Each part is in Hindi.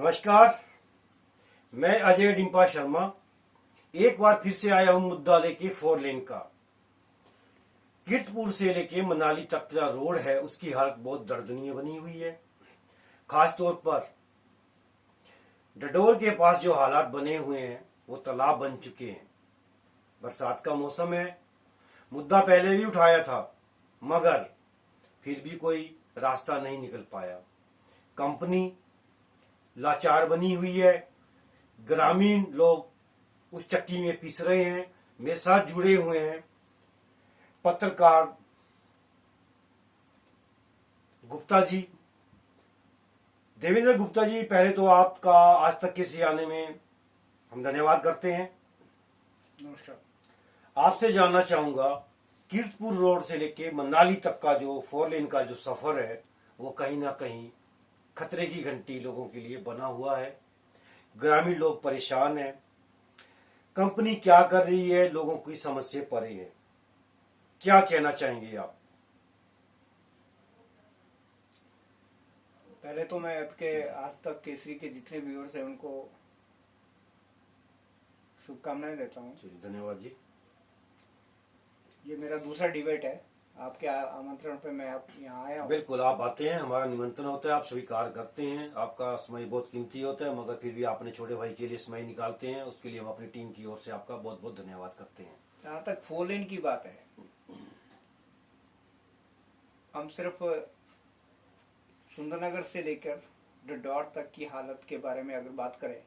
नमस्कार, मैं अजय डिम्पा शर्मा एक बार फिर से आया हूं मुद्दा लेके 4 लेन का। कीर्तपुर से लेके मनाली तक का रोड है, उसकी हालत बहुत दर्दनीय बनी हुई है। खास तौर पर डडोर के पास जो हालात बने हुए हैं वो तालाब बन चुके हैं। बरसात का मौसम है, मुद्दा पहले भी उठाया था मगर फिर भी कोई रास्ता नहीं निकल पाया। कंपनी लाचार बनी हुई है, ग्रामीण लोग उस चक्की में पिस रहे हैं। मेरे साथ जुड़े हुए हैं पत्रकार गुप्ता जी, देवेंद्र गुप्ता जी। पहले तो आपका आज तक के आने में हम धन्यवाद करते हैं। नमस्कार। आपसे जानना चाहूंगा, कीर्तपुर रोड से लेके मनाली तक का जो 4 लेन का जो सफर है वो कहीं ना कहीं खतरे की घंटी लोगों के लिए बना हुआ है। ग्रामीण लोग परेशान हैं। कंपनी क्या कर रही है, लोगों की समझ से परे है। क्या कहना चाहेंगे आप? पहले तो मैं आपके आज तक केसरी के जितने व्यूअर्स हैं उनको शुभकामनाएं देता हूँ। धन्यवाद जी। ये मेरा दूसरा डिबेट है, आपके आमंत्रण पे मैं आप यहाँ आया हूँ। बिल्कुल, आप आते हैं, हमारा निमंत्रण होता है, आप स्वीकार करते हैं। आपका समय बहुत कीमती होता है मगर फिर भी आपने छोटे भाई के लिए समय निकालते हैं, उसके लिए हम अपनी टीम की ओर से आपका बहुत बहुत धन्यवाद करते हैं। जहाँ तक 4 लेन की बात है, हम सिर्फ सुंदरनगर से लेकर डडौर तक की हालत के बारे में अगर बात करें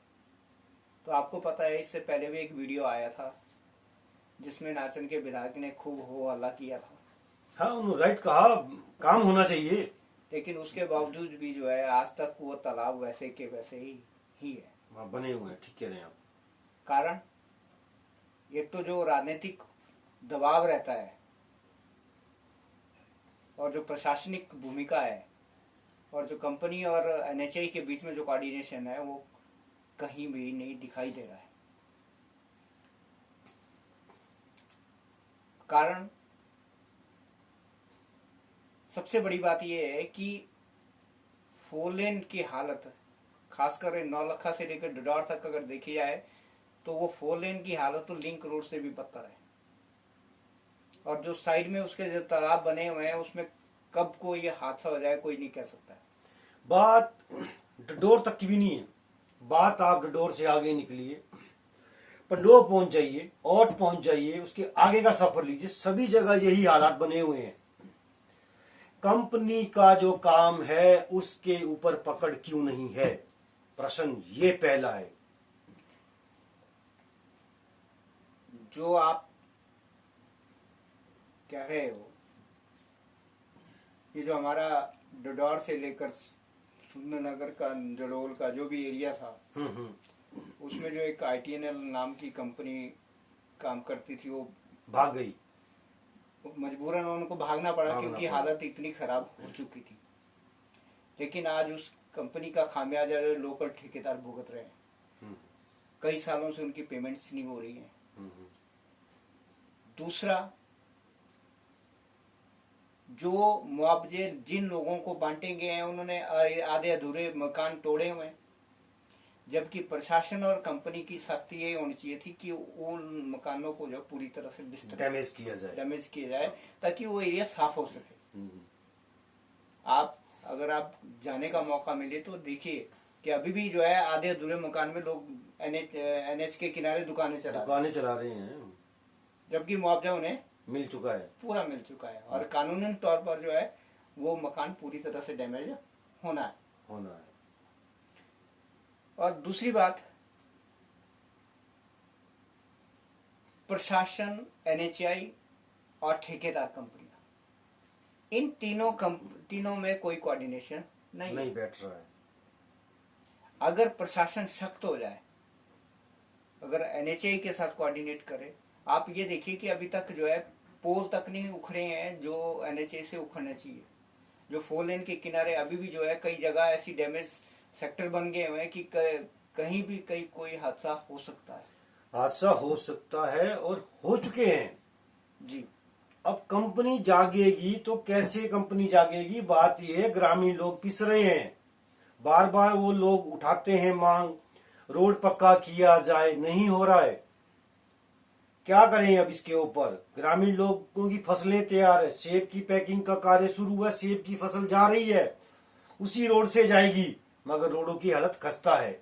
तो आपको पता है इससे पहले भी एक वीडियो आया था जिसमें नाचन के विधायक ने खूब हो हल्ला किया था। हाँ, उन्होंने राइट कहा, काम होना चाहिए। लेकिन उसके बावजूद भी जो है आज तक वो तालाब वैसे के वैसे ही है। वहाँ बने हुए हैं, ठीक कह रहे हैं आप। कारण एक तो जो राजनीतिक दबाव रहता है और जो प्रशासनिक भूमिका है और जो कंपनी और एनएचआई के बीच में जो कोऑर्डिनेशन है वो कहीं भी नहीं दिखाई दे रहा है। कारण सबसे बड़ी बात यह है कि 4 लेन की हालत, खासकर नौलखा से लेकर डडौर तक अगर देखी जाए तो वो 4 लेन की हालत तो लिंक रोड से भी बदतर है। और जो साइड में उसके जो तालाब बने हुए हैं उसमें कब कोई ये हादसा हो जाए कोई नहीं कह सकता है। बात डडोर तक की भी नहीं है, बात आप डडोर से आगे निकलिए, पंडोह पहुंच जाइए, औट पहुंच जाइए, उसके आगे का सफर लीजिए, सभी जगह यही हालात बने हुए हैं। कंपनी का जो काम है उसके ऊपर पकड़ क्यों नहीं है, प्रश्न ये पहला है। जो आप कह रहे हो, ये जो हमारा डडौर से लेकर सुंदरनगर का जड़ोल का जो भी एरिया था उसमें जो एक ITNL नाम की कंपनी काम करती थी वो भाग गई, मजबूरन उनको भागना पड़ा क्योंकि हालत इतनी खराब हो चुकी थी। लेकिन आज उस कंपनी का खामियाजा जो लोकल ठेकेदार भुगत रहे हैं। कई सालों से उनकी पेमेंट्स नहीं हो रही हैं। दूसरा, जो मुआवजे जिन लोगों को बांटे गए हैं उन्होंने आधे अधूरे मकान तोड़े हुए हैं, जबकि प्रशासन और कंपनी की सख्ती ये होनी चाहिए थी कि उन मकानों को जो पूरी तरह से डैमेज किया जाए ताकि वो एरिया साफ हो सके। आप अगर आप जाने का मौका मिले तो देखिए कि अभी भी जो है आधे अधूरे मकान में लोग NH के किनारे दुकानें चला रहे हैं, जबकि मुआवजा उन्हें मिल चुका है, पूरा मिल चुका है और कानूनी तौर पर जो है वो मकान पूरी तरह से डैमेज होना है। और दूसरी बात, प्रशासन, NHI और ठेकेदार कंपनियां, इन तीनों में कोई कोऑर्डिनेशन नहीं बैठ रहा है। अगर प्रशासन सख्त हो जाए, अगर NHI के साथ कोऑर्डिनेट करे, आप ये देखिए कि अभी तक जो है पोल तक नहीं उखड़े हैं जो NHI से उखड़ने चाहिए। जो 4 लेन के किनारे अभी भी जो है कई जगह ऐसी डैमेज सेक्टर बन गए हुए हैं कि कहीं भी कोई हादसा हो सकता है और हो चुके हैं जी। अब कंपनी जागेगी तो कैसे कंपनी जागेगी? बात यह है, ग्रामीण लोग पिस रहे हैं, बार बार वो लोग उठाते हैं मांग, रोड पक्का किया जाए, नहीं हो रहा है। क्या करें अब इसके ऊपर? ग्रामीण लोगों की फसलें तैयार है, सेब की पैकिंग का कार्य शुरू हुआ, सेब की फसल जा रही है, उसी रोड से जाएगी, मगर रोडों की हालत खस्ता है।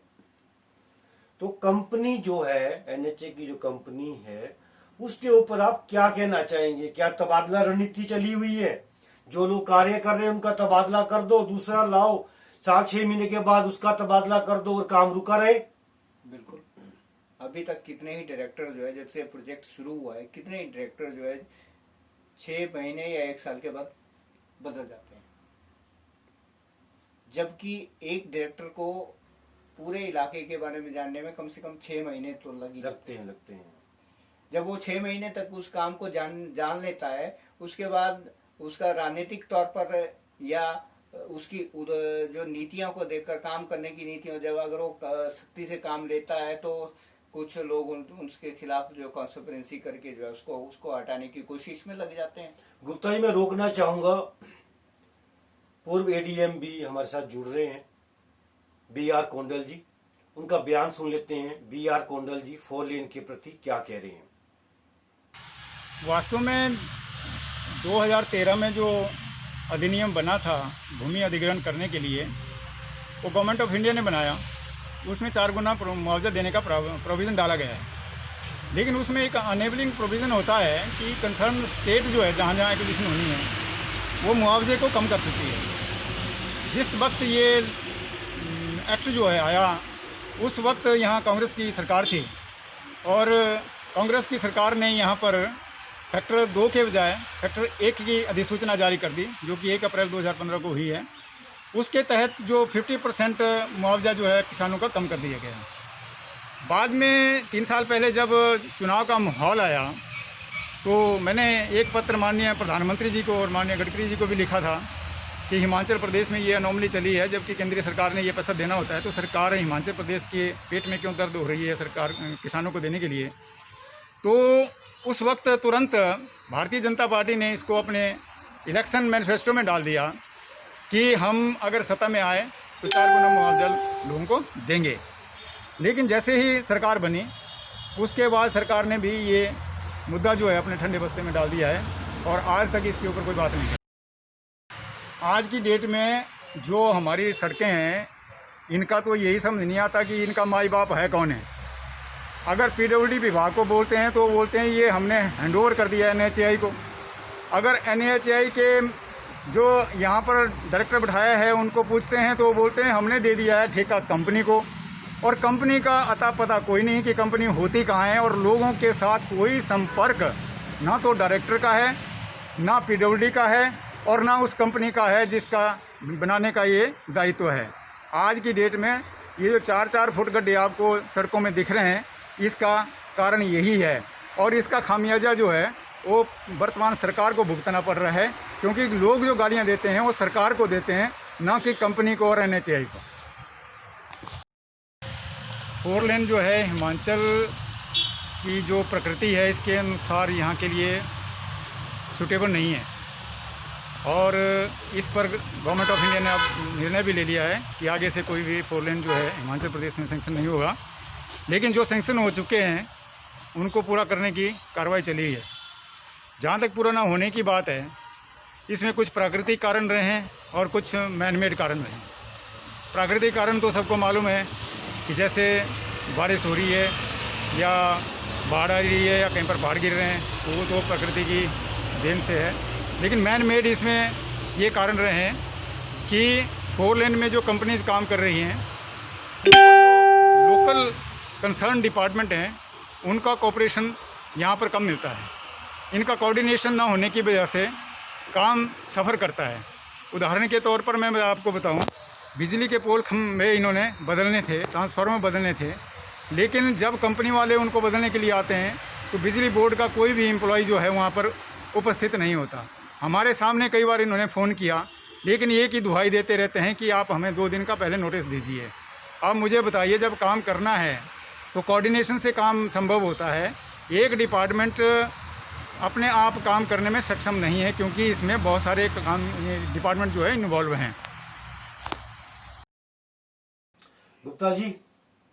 तो कंपनी जो है, एनएचए की जो कंपनी है, उसके ऊपर आप क्या कहना चाहेंगे? क्या तबादला रणनीति चली हुई है? जो लोग कार्य कर रहे हैं उनका तबादला कर दो, दूसरा लाओ, 4-6 महीने के बाद उसका तबादला कर दो और काम रुका रहे। बिल्कुल। अभी तक कितने ही डायरेक्टर जो है, जब से प्रोजेक्ट शुरू हुआ है, कितने ही डायरेक्टर जो है 6 महीने या 1 साल के बाद बदल जाते हैं, जबकि एक डायरेक्टर को पूरे इलाके के बारे में जानने में कम से कम 6 महीने तो लगते हैं। जब वो 6 महीने तक उस काम को जान लेता है, उसके बाद उसका राजनीतिक तौर पर या उसकी जो नीतियों को देखकर, काम करने की नीतियों, जब अगर वो सख्ती से काम लेता है तो कुछ लोग उसके खिलाफ जो कॉन्स्पिरेसी करके जो है उसको हटाने की कोशिश में लग जाते हैं। गुप्ता जी, मैं रोकना चाहूंगा, पूर्व एडीएम भी हमारे साथ जुड़ रहे हैं, BR कोंडल जी। उनका बयान सुन लेते हैं। BR कोंडल जी 4 लेन के प्रति क्या कह रहे हैं? वास्तव में 2013 में जो अधिनियम बना था भूमि अधिग्रहण करने के लिए, वो गवर्नमेंट ऑफ इंडिया ने बनाया। उसमें 4 गुना मुआवजा देने का प्रोविज़न डाला गया है, लेकिन उसमें एक अनेबलिंग प्रोविज़न होता है कि कंसर्न स्टेट जो है, जहाँ जहाँ एक्विजिशन होनी है, वो मुआवजे को कम कर सकती है। जिस वक्त ये एक्ट जो है आया, उस वक्त यहाँ कांग्रेस की सरकार थी, और कांग्रेस की सरकार ने यहाँ पर फैक्टर 2 के बजाय फैक्टर 1 की अधिसूचना जारी कर दी, जो कि 1 अप्रैल 2015 को हुई है। उसके तहत जो 50% मुआवजा जो है किसानों का कम कर दिया गया। बाद में 3 साल पहले जब चुनाव का माहौल आया, तो मैंने एक पत्र माननीय प्रधानमंत्री जी को और माननीय गडकरी जी को भी लिखा था कि हिमाचल प्रदेश में ये अनोमली चली है, जबकि केंद्रीय सरकार ने ये पैसा देना होता है, तो सरकार हिमाचल प्रदेश के पेट में क्यों दर्द हो रही है सरकार किसानों को देने के लिए। तो उस वक्त तुरंत भारतीय जनता पार्टी ने इसको अपने इलेक्शन मैनिफेस्टो में डाल दिया कि हम अगर सत्ता में आए तो 4 गुना मुआवजा लोगों को देंगे। लेकिन जैसे ही सरकार बनी, उसके बाद सरकार ने भी ये मुद्दा जो है अपने ठंडे बस्ते में डाल दिया है, और आज तक इसके ऊपर कोई बात नहीं है। आज की डेट में जो हमारी सड़कें हैं, इनका तो यही समझ नहीं आता कि इनका माई बाप है कौन है। अगर PWD विभाग को बोलते हैं तो बोलते हैं ये हमने हैंडओवर कर दिया NHAI को। अगर NHAI के जो यहाँ पर डायरेक्टर बैठाया है उनको पूछते हैं तो बोलते हैं हमने दे दिया है ठेका कंपनी को, और कंपनी का अता पता कोई नहीं कि कंपनी होती कहाँ है, और लोगों के साथ कोई संपर्क ना तो डायरेक्टर का है, ना PWD का है, और ना उस कंपनी का है जिसका बनाने का ये दायित्व है। आज की डेट में ये जो 4-4 फुट गड्ढे आपको सड़कों में दिख रहे हैं, इसका कारण यही है, और इसका खामियाजा जो है वो वर्तमान सरकार को भुगतना पड़ रहा है, क्योंकि लोग जो गालियां देते हैं वो सरकार को देते हैं, ना कि कंपनी को और NHAI को। 4 लेन जो है हिमाचल की जो प्रकृति है, इसके अनुसार यहाँ के लिए सूटेबल नहीं है, और इस पर गवर्नमेंट ऑफ इंडिया ने अब निर्णय भी ले लिया है कि आगे से कोई भी 4 लेन जो है हिमाचल प्रदेश में सेंक्शन नहीं होगा। लेकिन जो सेंक्शन हो चुके हैं उनको पूरा करने की कार्रवाई चली है। जहाँ तक पूरा ना होने की बात है, इसमें कुछ प्राकृतिक कारण रहे हैं और कुछ मैन मेड कारण रहे हैं। प्राकृतिक कारण तो सबको मालूम है कि जैसे बारिश हो रही है या बाढ़ आ रही है या कहीं पर पहाड़ गिर रहे हैं, तो वो तो प्रकृति की देन से है। लेकिन मैन मेड इसमें ये कारण रहे हैं कि 4 लेन में जो कंपनीज काम कर रही हैं, लोकल कंसर्न डिपार्टमेंट हैं, उनका कोऑपरेशन यहाँ पर कम मिलता है। इनका कोऑर्डिनेशन ना होने की वजह से काम सफ़र करता है। उदाहरण के तौर पर मैं आपको बताऊं, बिजली के पोल खंभे इन्होंने बदलने थे, ट्रांसफार्मर बदलने थे, लेकिन जब कंपनी वाले उनको बदलने के लिए आते हैं तो बिजली बोर्ड का कोई भी एम्प्लॉय जो है वहाँ पर उपस्थित नहीं होता। हमारे सामने कई बार इन्होंने फ़ोन किया, लेकिन एक ही दुहाई देते रहते हैं कि आप हमें 2 दिन का पहले नोटिस दीजिए। अब मुझे बताइए, जब काम करना है तो कोऑर्डिनेशन से काम संभव होता है। एक डिपार्टमेंट अपने आप काम करने में सक्षम नहीं है, क्योंकि इसमें बहुत सारे काम डिपार्टमेंट जो है इन्वॉल्व हैं। Gupta ji,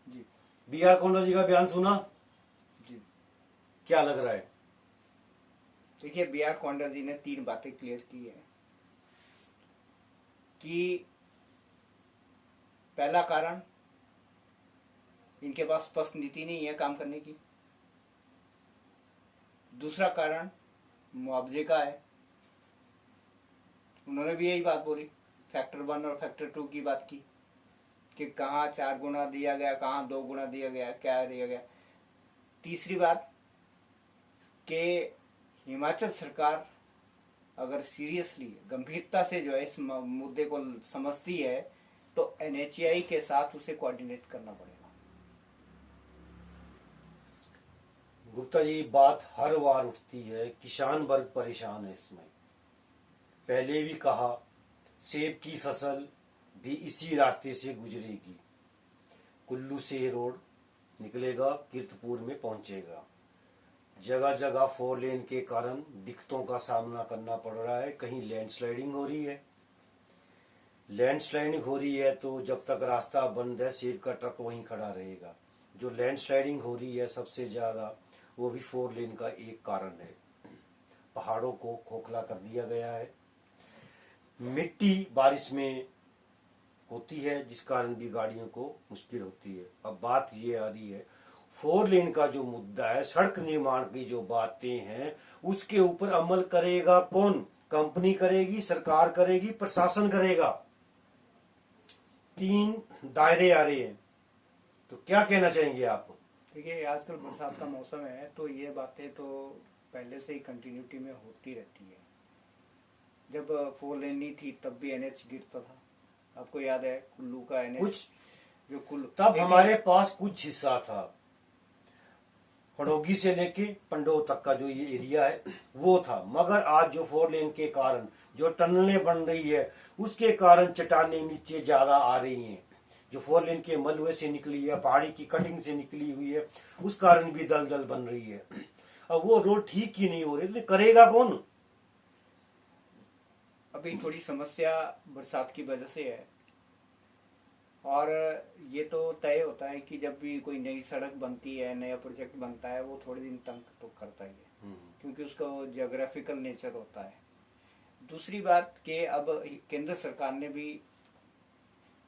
G B are कोंडा जी का बयान सुना, जी। क्या लग रहा है? देखिए, बी आर कोंडा जी ने 3 बातें क्लियर की है कि पहला कारण, इनके पास स्पष्ट नीति नहीं है काम करने की। दूसरा कारण मुआवजे का है, उन्होंने भी यही बात बोली, फैक्टर 1 और फैक्टर 2 की बात की कि कहाँ 4 गुना दिया गया, कहाँ 2 गुना दिया गया, क्या दिया गया। तीसरी बात कि हिमाचल सरकार अगर सीरियसली, गंभीरता से जो है इस मुद्दे को समझती है तो NHAI के साथ उसे कोऑर्डिनेट करना पड़ेगा। गुप्ता जी, बात हर बार उठती है, किसान वर्ग परेशान है इसमें। पहले भी कहा, सेब की फसल भी इसी रास्ते से गुजरेगी, कुल्लू से रोड निकलेगा, कीर्तपुर में पहुंचेगा। जगह जगह 4 लेन के कारण दिक्कतों का सामना करना पड़ रहा है। कहीं लैंडस्लाइडिंग हो रही है, लैंडस्लाइडिंग हो रही है तो जब तक रास्ता बंद है सेब का ट्रक वहीं खड़ा रहेगा। जो लैंडस्लाइडिंग हो रही है सबसे ज्यादा, वो भी 4 लेन का एक कारण है। पहाड़ों को खोखला कर दिया गया है, मिट्टी बारिश में होती है जिस कारण भी गाड़ियों को मुश्किल होती है। अब बात ये आ रही है, 4 लेन का जो मुद्दा है, सड़क निर्माण की जो बातें हैं, उसके ऊपर अमल करेगा कौन? कंपनी करेगी, सरकार करेगी, प्रशासन करेगा। 3 दायरे आ रहे हैं, तो क्या कहना चाहेंगे आप? देखिए, आजकल बरसात का मौसम है तो ये बातें तो पहले से ही कंटिन्यूटी में होती रहती है। जब 4 लेन नहीं थी तब भी NH गिरता था, आपको याद है कुल्लू का NH कुछ जो कुल्लू, तब हमारे पास कुछ हिस्सा था, हड़ोगी से लेके पंडोह तक का जो ये एरिया है वो था। मगर आज जो 4 लेन के कारण जो टनलें बन रही है, उसके कारण चट्टानें नीचे ज्यादा आ रही हैं। जो 4 लेन के मलबे से निकली है, पहाड़ी की कटिंग से निकली हुई है, उस कारण भी दलदल बन रही है। अब वो रोड ठीक ही नहीं हो रही, तो करेगा कौन? अभी थोड़ी समस्या बरसात की वजह से है, और ये तो तय होता है कि जब भी कोई नई सड़क बनती है, नया प्रोजेक्ट बनता है, वो थोड़े दिन तक तो करता ही है, क्योंकि उसका वो जियोग्राफिकल नेचर होता है। दूसरी बात कि अब केंद्र सरकार ने भी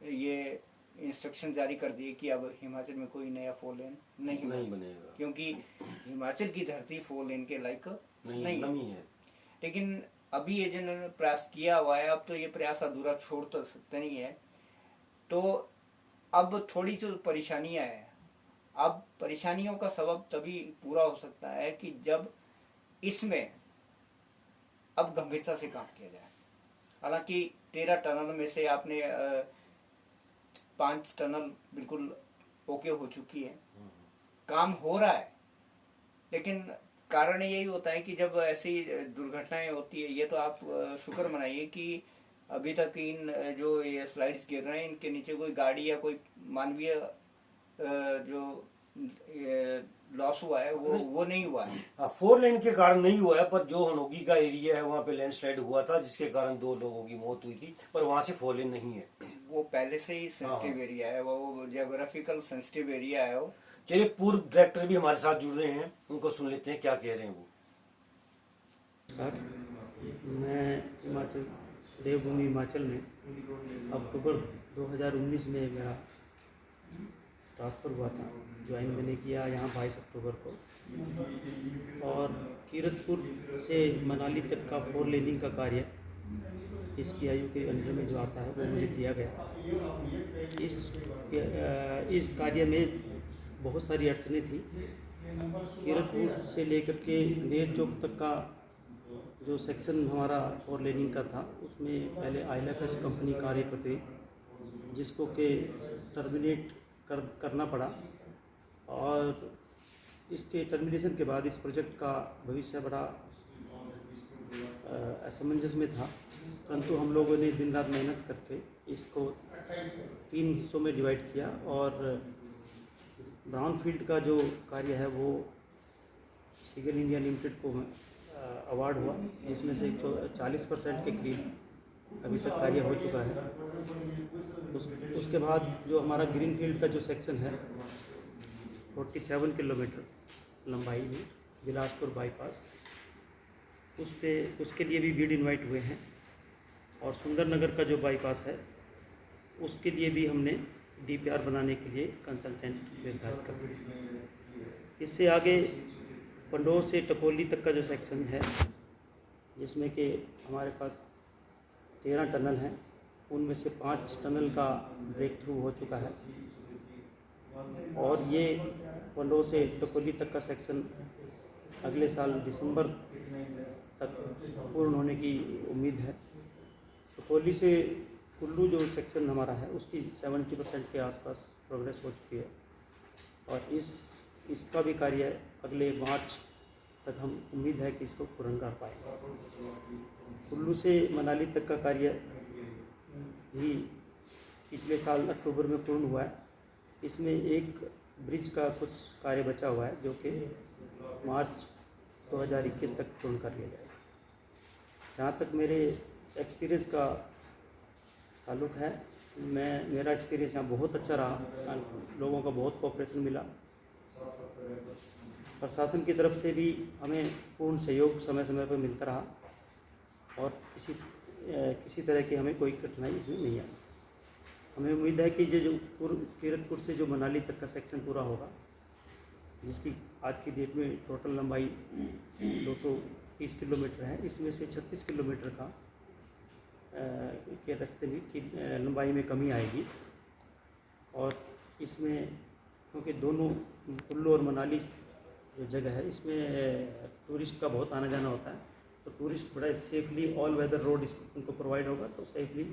ये इंस्ट्रक्शन जारी कर दिए कि अब हिमाचल में कोई नया 4 लेन नहीं बनेगा, क्योंकि हिमाचल की धरती 4 लेन के लायक नहीं है। लेकिन अभी ये जिन्होंने प्रयास किया हुआ है, अब तो ये प्रयास अधूरा छोड़ तो सकते नहीं है। तो अब थोड़ी सी परेशानियां हैं। अब परेशानियों का सबब तभी पूरा हो सकता है कि जब इसमें अब गंभीरता से काम किया जाए। हालांकि 13 टनल में से आपने 5 टनल बिल्कुल ओके हो चुकी है, काम हो रहा है। लेकिन कारण यही होता है कि जब ऐसी दुर्घटनाएं होती है, ये तो आप शुक्र मनाइए कि अभी तक इन जो ये स्लाइड्स गिर रहे हैं, इनके नीचे कोई गाड़ी या कोई मानवीय जो लॉस हुआ है वो नहीं हुआ है। 4 लेन के कारण नहीं हुआ है, पर जो हनोगी का एरिया है वहाँ पे लैंडस्लाइड हुआ था, जिसके कारण 2 लोगों की मौत हुई थी, पर वहाँ से 4 लेन नहीं है। वो पहले से ही सेंसिटिव एरिया है, वो जियोग्राफिकल सेंसिटिव एरिया है वो। चलिए, पूर्व डायरेक्टर भी हमारे साथ जुड़ रहे हैं, उनको सुन लेते हैं क्या कह रहे हैं वो। मैं हिमाचल, देवभूमि हिमाचल में अक्टूबर 2019 में मेरा ट्रांसफ़र हुआ था। ज्वाइन मैंने किया यहाँ 22 अक्टूबर को, और कीरतपुर से मनाली तक का 4 लेनिंग का कार्य SPIU के अंडर में जो आता है वो मुझे दिया गया। इस कार्य में बहुत सारी अड़चनें थी। कीरतपुर से लेकर के नेर चौक तक का जो सेक्शन हमारा 4 लेनिंग का था, उसमें पहले ILFS कंपनी कार्य करती, जिसको के टर्मिनेट करना पड़ा, और इसके टर्मिनेशन के बाद इस प्रोजेक्ट का भविष्य बड़ा असमंजस में था। परंतु हम लोगों ने दिन रात मेहनत करके इसको 3 हिस्सों में डिवाइड किया, और ब्राउन फील्ड का जो कार्य है वो शिगर इंडिया लिमिटेड को अवार्ड हुआ, जिसमें से 40% के करीब अभी तक कार्य हो चुका है। उसके बाद जो हमारा ग्रीनफील्ड का जो सेक्शन है 47 किलोमीटर लंबाई में बिलासपुर बाईपास, उसके लिए भी बीड इनवाइट हुए हैं। और सुंदरनगर का जो बाईपास है उसके लिए भी हमने डीपीआर बनाने के लिए कंसल्टेंट निर्धारित कर दिया। इससे आगे पंडोह से टकोली तक का जो सेक्शन है, जिसमें कि हमारे पास 13 टनल हैं, उनमें से 5 टनल का ब्रेक थ्रू हो चुका है। और ये पंडोह से टकोली तक का सेक्शन अगले साल दिसंबर तक पूर्ण होने की उम्मीद है। टकोली से कुल्लू जो सेक्शन हमारा है उसकी 70% के आसपास प्रोग्रेस हो चुकी है। और इसका भी कार्य अगले मार्च तक हम उम्मीद है कि इसको पूर्ण कर पाएंगे। कुल्लू से मनाली तक का कार्य भी पिछले साल अक्टूबर में पूर्ण हुआ है। इसमें एक ब्रिज का कुछ कार्य बचा हुआ है जो कि मार्च 2021 तक पूर्ण कर लिया जाएगा। जहाँ तक मेरे एक्सपीरियंस का ताल्लुक़ है, मेरा एक्सपीरियंस यहाँ बहुत अच्छा रहा। लोगों का बहुत कोऑपरेशन मिला। प्रशासन की तरफ से भी हमें पूर्ण सहयोग समय समय पर मिलता रहा और किसी तरह की हमें कोई कठिनाई इसमें नहीं आई। हमें उम्मीद है कि जो कीरतपुर से जो मनाली तक का सेक्शन पूरा होगा, जिसकी आज की डेट में टोटल लंबाई 230 किलोमीटर है, इसमें से 36 किलोमीटर का के रास्ते में की लंबाई में कमी आएगी। और इसमें क्योंकि दोनों कुल्लू और मनाली जो जगह है इसमें टूरिस्ट का बहुत आना जाना होता है, तो टूरिस्ट बड़ा सेफली ऑल वेदर रोड उनको प्रोवाइड होगा तो सेफली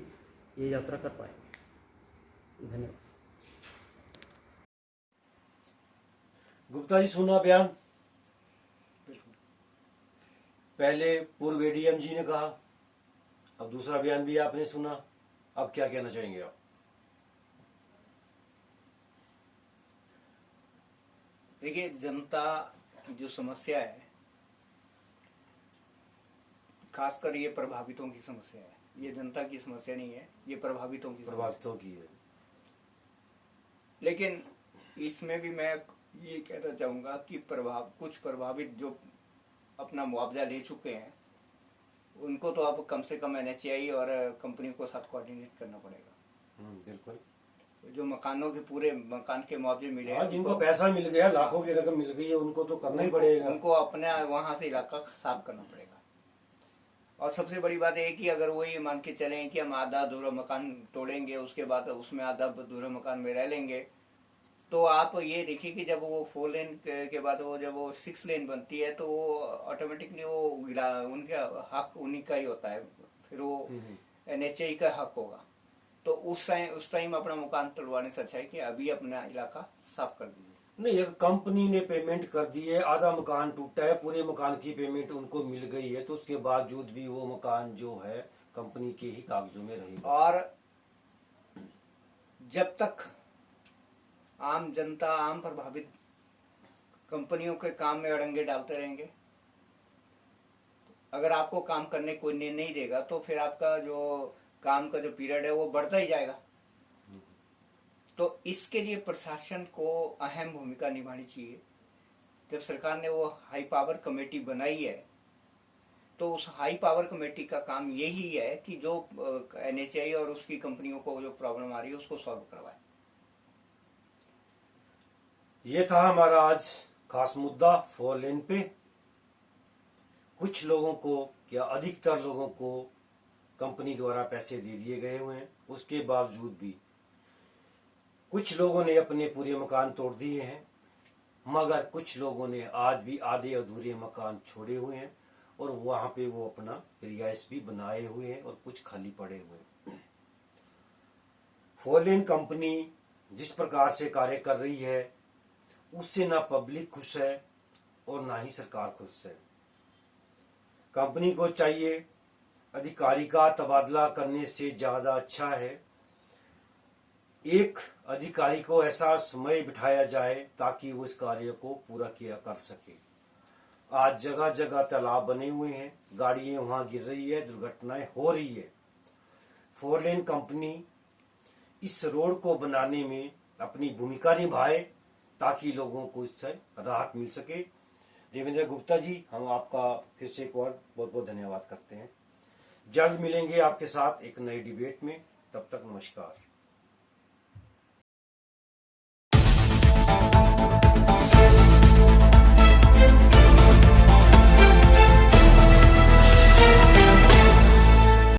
ये यात्रा कर पाएंगे। धन्यवाद। गुप्ता जी, सुना बयान? पहले पूर्व एडीएम जी ने कहा, अब दूसरा बयान भी आपने सुना। अब क्या कहना चाहेंगे आप? देखिए, जनता की जो समस्या है, खासकर ये प्रभावितों की समस्या है। ये जनता की समस्या नहीं है, ये प्रभावितों की है। लेकिन इसमें भी मैं ये कहना चाहूंगा कि कुछ प्रभावित जो अपना मुआवजा ले चुके हैं, उनको तो अब कम से कम NHAI और कंपनी को साथ कोऑर्डिनेट करना पड़ेगा। बिल्कुल। जो मकानों के पूरे मकान के मुआवजे मिले हैं, जिनको पैसा मिल गया, लाखों की रकम मिल गई है, उनको तो करना ही पड़ेगा। उनको अपने वहां से इलाका साफ करना पड़ेगा। और सबसे बड़ी बात है कि अगर वो ये मान के चले कि हम आधा अधूरा मकान तोड़ेंगे, उसके बाद उसमें आधा अधूरा मकान में रह लेंगे, तो आप ये देखिए कि जब वो 4 लेन के बाद जब वो 6 लेन बनती है तो वो ऑटोमेटिकली वो उनका हक उन्हीं का ही होता है, फिर वो NHAI का हक होगा। तो उस टाइम अपना मकान तोड़वाने से अच्छा है कि अभी अपना इलाका साफ कर दीजिए। नहीं, एक कंपनी ने पेमेंट कर दी है, आधा मकान टूटा है, पूरे मकान की पेमेंट उनको मिल गई है, तो उसके बावजूद भी वो मकान जो है कंपनी के ही कागजों में रहेगा। और जब तक आम जनता, आम प्रभावित कंपनियों के काम में अड़ंगे डालते रहेंगे, अगर आपको काम करने कोई नहीं देगा तो फिर आपका जो काम का जो पीरियड है वो बढ़ता ही जाएगा। तो इसके लिए प्रशासन को अहम भूमिका निभानी चाहिए। जब सरकार ने वो हाई पावर कमेटी बनाई है, तो उस हाई पावर कमेटी का काम यही है कि जो NHAI और उसकी कंपनियों को जो प्रॉब्लम आ रही है उसको सॉल्व करवाए। ये था हमारा आज खास मुद्दा 4 लेन पे। कुछ लोगों को या अधिकतर लोगों को कंपनी द्वारा पैसे दे दिए गए हुए हैं, उसके बावजूद भी कुछ लोगों ने अपने पूरे मकान तोड़ दिए हैं, मगर कुछ लोगों ने आज भी आधे अधूरे मकान छोड़े हुए हैं और वहां पे वो अपना रिहाइश भी बनाए हुए हैं और कुछ खाली पड़े हुए हैं। 4 लेन कंपनी जिस प्रकार से कार्य कर रही है उससे ना पब्लिक खुश है और ना ही सरकार खुश है। कंपनी को चाहिए अधिकारी का तबादला करने से ज्यादा अच्छा है एक अधिकारी को ऐसा समय बिठाया जाए ताकि वो इस कार्य को पूरा किया कर सके। आज जगह जगह तालाब बने हुए हैं, गाड़ियां वहां गिर रही है, दुर्घटनाएं हो रही है, फोर लेन कंपनी इस रोड को बनाने में अपनी भूमिका निभाए ताकि लोगों को इससे राहत मिल सके। देवेंद्र गुप्ता जी, हम आपका फिर से एक और बहुत बहुत धन्यवाद करते हैं। जल्द मिलेंगे आपके साथ एक नई डिबेट में, तब तक नमस्कार।